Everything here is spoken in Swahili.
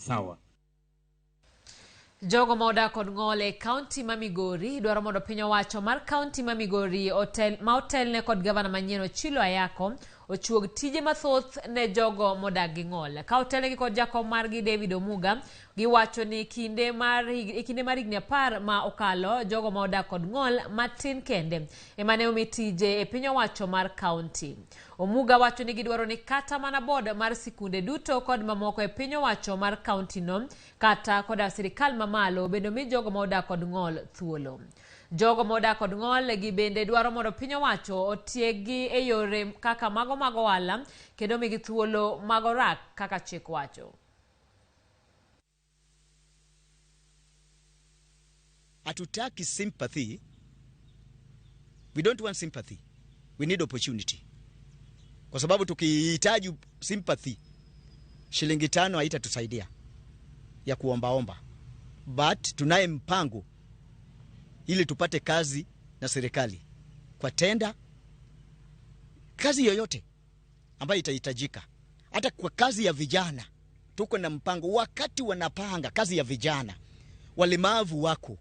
Sawa. Jogo moda kod ngole county Mamigori dwaro mondo piny owacho mar county Mamigori hotel ne kod gavana manyien Chilo Ayako ochuog tije mathoth ne jogo modak gi ng'ol. Ka hotel gi kod jakom margi David Omuga giwacho ni kinde mar higni 10 ma okalo jogo modak kod ng'ol matin kende emane omi tije e piny owacho mar county. Omuga wacho ni gidwaro ni kata mana board mar sikunde duto kod mamoko e piny owacho mar county no kata koda sirikal mamalo bendo mi jogo modak kod ng'ol thuolo. Jogo modak kod ng'ol gi bende dwaro mondo piny owacho otiegi e yore kaka mago ohala kendo migi thuolo magorak kaka chik wacho. Hatutaki sympathy. We don't want sympathy. We need opportunity. Kwa sababu tukihitaji sympathy, shilingi 5 haitatusaidia ya kuombaomba. But tunaye mpango ili tupate kazi na serikali. Kwa tenda, kazi yoyote ambayo itahitajika. Hata kwa kazi ya vijana, tuko na mpango wakati wanapanga kazi ya vijana. Walemavu wako.